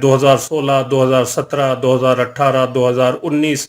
2016, 2017, 2018, 2019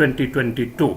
2022।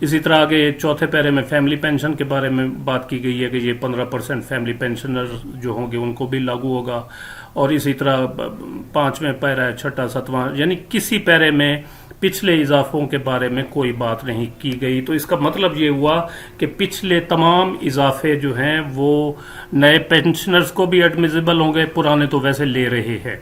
اسی طرح آگے چوتھے پیرے میں فیملی پینشن کے بارے میں بات کی گئی ہے کہ یہ 15% فیملی پینشنر جو ہوں گے ان کو بھی لاگو ہوگا، اور اسی طرح پانچویں پیرا ہے، چھٹا، ساتواں، یعنی کسی پیرے میں پچھلے اضافوں کے بارے میں کوئی بات نہیں کی گئی. تو اس کا مطلب یہ ہوا کہ پچھلے تمام اضافے جو ہیں وہ نئے پینشنرز کو بھی ایڈمیزیبل ہوں گے، پرانے تو ویسے لے رہے ہیں.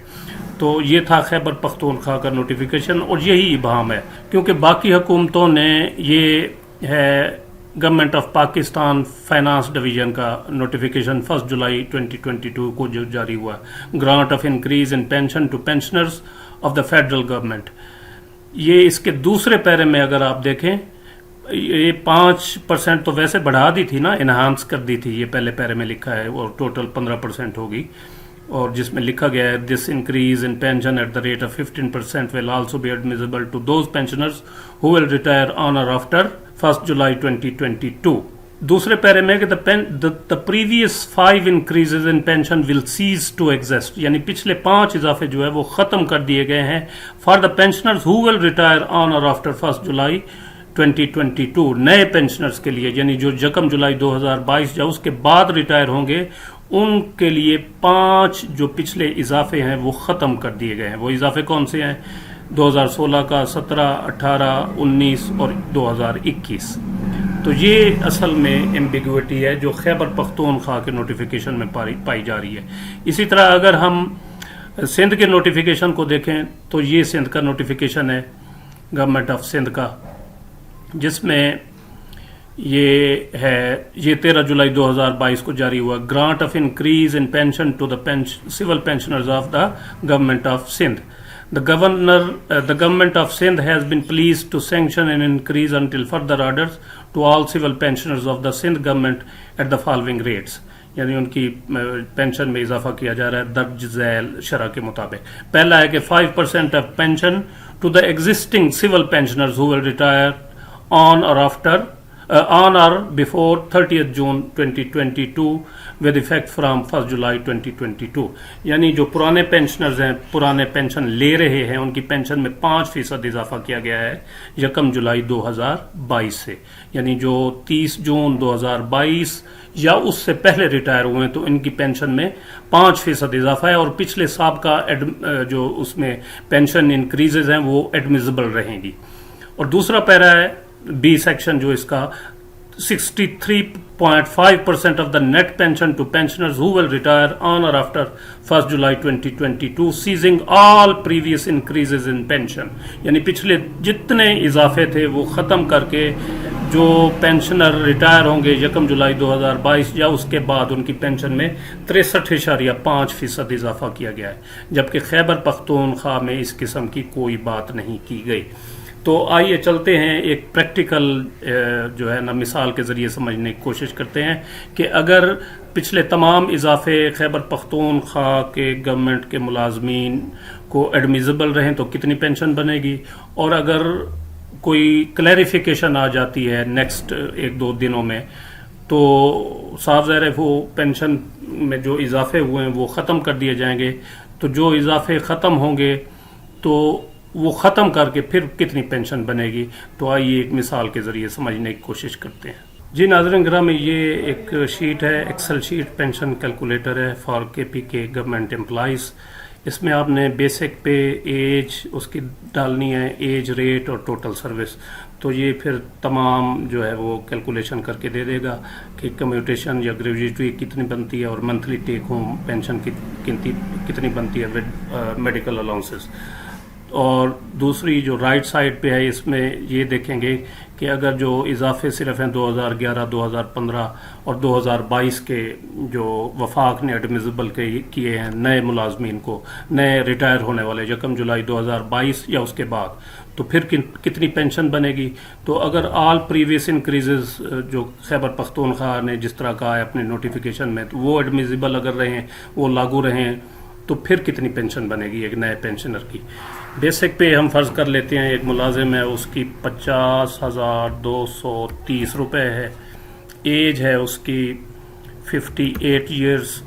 تو یہ تھا خیبر پختونخوا کا نوٹیفیکیشن، اور یہی ابہام ہے کیونکہ باقی حکومتوں نے، یہ ہے government of Pakistan finance division کا نوٹیفیکیشن 1 جولائی 2022 کو جو جاری ہوا، grant of increase in pension to pensioners of the federal government. یہ اس کے دوسرے پیرے میں اگر آپ دیکھیں، یہ 5% تو ویسے بڑھا دی تھی نا، انہانس کر دی تھی، یہ پہلے پیرے میں لکھا ہے، اور ٹوٹل 15% ہوگی، اور جس میں لکھا گیا ہے this increase in pension at the rate of 15% will also be admissible to those pensioners who will retire on or after 1 جولائی 2022. دوسرے پیرے میں کہ the previous 5 increases in pension will cease to exist، یعنی پچھلے 5 اضافے جو ہے وہ ختم کر دیے گئے ہیں for the pensioners who will retire on or after 1 جولائی 2022. نئے پینشنرز کے لیے، یعنی جو 1 جولائی 2022 یا اس کے بعد ریٹائر ہوں گے، ان کے لیے 5 جو پچھلے اضافے ہیں وہ ختم کر دیے گئے ہیں. وہ اضافے کون سے ہیں؟ 2016 کا، 17، 18، 19 اور 2021. تو یہ اصل میں ایمبیگوٹی ہے جو خیبر پختونخوا کے نوٹیفیکیشن میں پائی جا رہی ہے. اسی طرح اگر ہم سندھ کے نوٹیفیکیشن کو دیکھیں تو یہ سندھ کا نوٹیفیکیشن ہے گورنمنٹ آف سندھ کا، جس میں یہ ہے، یہ 13 جولائی 2022 کو جاری ہوا، grant of increase in pension to the civil pensioners of the government of Sindh. The government of Sindh has been pleased to sanction an increase until further orders to all civil pensioners of the Sindh government at the following rates. یعنی ان کی pension میں اضافہ کیا جا رہا ہے درج ذیل شرح کے مطابق. پہلا ہے کہ 5% of pension to the existing civil pensioners who will retire on or before 30th June 2022 with effect from 1 July 2022. یعنی جو پرانے پینشنرز ہیں، پرانے پینشن لے رہے ہیں، ان کی پینشن میں 5% اضافہ کیا گیا ہے 1 جولائی 2022 سے. یعنی جو 30 جون 2022 یا اس سے پہلے ریٹائر ہوئے ہیں تو ان کی پینشن میں 5% اضافہ ہے، اور پچھلے سابقہ جو اس میں پینشن انکریزز ہیں وہ ایڈمیزیبل رہیں گی. اور دوسرا پیرا ہے بی سیکشن جو اس کا، 63.5% of the net pension to pensioners who will retire on or after 1 July 2022 seizing all previous increases in pension. یعنی پچھلے جتنے اضافے تھے وہ ختم کر کے جو پینشنر ریٹائر ہوں گے 1 جولائی 2022 یا اس کے بعد ان کی پینشن میں 63.5% اضافہ کیا گیا ہے، جبکہ خیبر پختونخوا میں اس قسم کی کوئی بات نہیں کی گئی. تو آئیے چلتے ہیں ایک پریکٹیکل جو ہے نا مثال کے ذریعے سمجھنے کی کوشش کرتے ہیں کہ اگر پچھلے تمام اضافے خیبر پختونخوا کے گورنمنٹ کے ملازمین کو ایڈمیزیبل رہیں تو کتنی پینشن بنے گی، اور اگر کوئی کلیریفیکیشن آ جاتی ہے نیکسٹ 1-2 دنوں میں تو صاف ظاہر ہے وہ پینشن میں جو اضافے ہوئے ہیں وہ ختم کر دیے جائیں گے. تو جو اضافے ختم ہوں گے تو وہ ختم کر کے پھر کتنی پینشن بنے گی. تو آئیے ایک مثال کے ذریعے سمجھنے کی کوشش کرتے ہیں. جی ناظرین گرامی، یہ ایک شیٹ ہے، ایکسل شیٹ، پینشن کیلکولیٹر ہے فار KPK گورنمنٹ امپلائیز. اس میں آپ نے بیسک پے، ایج اس کی ڈالنی ہے، ایج، ریٹ اور ٹوٹل سروس. تو یہ پھر تمام جو ہے وہ کیلکولیشن کر کے دے دے گا کہ کمیوٹیشن یا گریجویٹی کتنی بنتی ہے اور منتھلی ٹیک ہوم پینشن کتنی بنتی ہے ود میڈیکل الاؤنسز. اور دوسری جو رائٹ سائڈ پہ ہے اس میں یہ دیکھیں گے کہ اگر جو اضافے صرف ہیں 2011، 2015 اور 2022 کے جو وفاق نے ایڈمیزیبل کیے ہیں نئے ملازمین کو، نئے ریٹائر ہونے والے 1 جولائی 2022 یا اس کے بعد، تو پھر کتنی پینشن بنے گی. تو اگر آل پریویس انکریزز جو خیبر پختونخوا نے جس طرح کہا ہے اپنے نوٹیفیکیشن میں، تو وہ ایڈمیزیبل اگر رہیں، وہ لاگو رہیں، تو پھر کتنی پینشن بنے گی ایک نئے پینشنر کی. بیسک پہ ہم فرض کر لیتے ہیں ایک ملازم ہے، اس کی 50,230 روپے ہے. ایج ہے اس کی 58 ایئرز.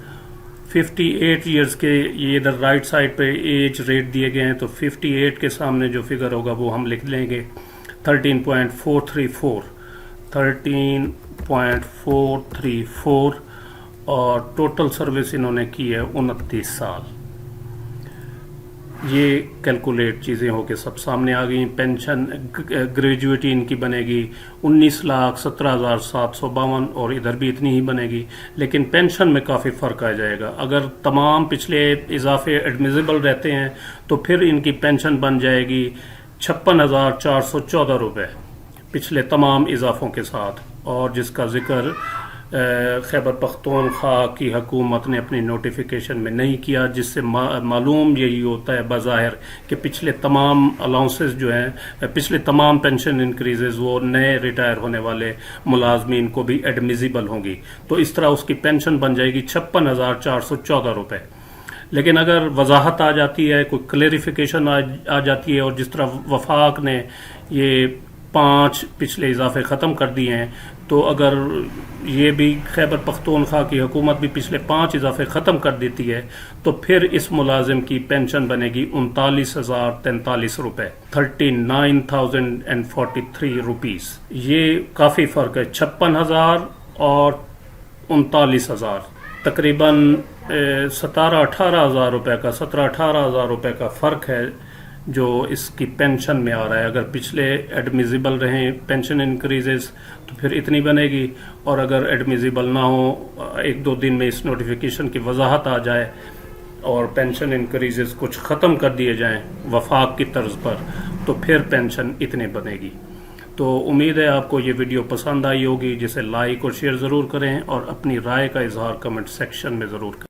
58 ایئرز کے یہ ادھر رائٹ سائڈ پہ ایج ریٹ دیے گئے ہیں، تو 58 کے سامنے جو فگر ہوگا وہ ہم لکھ لیں گے 13.434. 13.434 اور ٹوٹل سروس انہوں نے کی ہے 29 سال. یہ کیلکولیٹ چیزیں ہو کے سب سامنے آ گئیں. پینشن گریجویٹی ان کی بنے گی 19,17,752 اور ادھر بھی اتنی ہی بنے گی. لیکن پینشن میں کافی فرق آ جائے گا. اگر تمام پچھلے اضافے ایڈمیزیبل رہتے ہیں تو پھر ان کی پینشن بن جائے گی 56,414 روپے پچھلے تمام اضافوں کے ساتھ، اور جس کا ذکر خیبر پختونخوا کی حکومت نے اپنی نوٹیفیکیشن میں نہیں کیا، جس سے معلوم یہی ہوتا ہے بظاہر کہ پچھلے تمام الاؤنسز جو ہیں، پچھلے تمام پینشن انکریزز وہ نئے ریٹائر ہونے والے ملازمین کو بھی ایڈمیزیبل ہوں گی. تو اس طرح اس کی پینشن بن جائے گی 56,414 روپے. لیکن اگر وضاحت آ جاتی ہے، کوئی کلیریفیکیشن آ جاتی ہے، اور جس طرح وفاق نے یہ 5 پچھلے اضافے ختم کر دیے ہیں، تو اگر یہ بھی خیبر پختونخوا کی حکومت بھی پچھلے 5 اضافے ختم کر دیتی ہے تو پھر اس ملازم کی پینشن بنے گی 39,043 روپے، 39,043 روپیز. یہ کافی فرق ہے، 56,000 اور 39,000، تقریباً 17-18 ہزار روپے کا فرق ہے جو اس کی پینشن میں آ رہا ہے. اگر پچھلے ایڈمیزیبل رہیں پینشن انکریزز تو پھر اتنی بنے گی، اور اگر ایڈمیزیبل نہ ہو 1-2 دن میں اس نوٹیفیکیشن کی وضاحت آ جائے اور پینشن انکریزز کچھ ختم کر دیے جائیں وفاق کی طرز پر، تو پھر پینشن اتنے بنے گی. تو امید ہے آپ کو یہ ویڈیو پسند آئی ہوگی، جسے لائک اور شیئر ضرور کریں، اور اپنی رائے کا اظہار کمنٹ سیکشن میں ضرور کریں.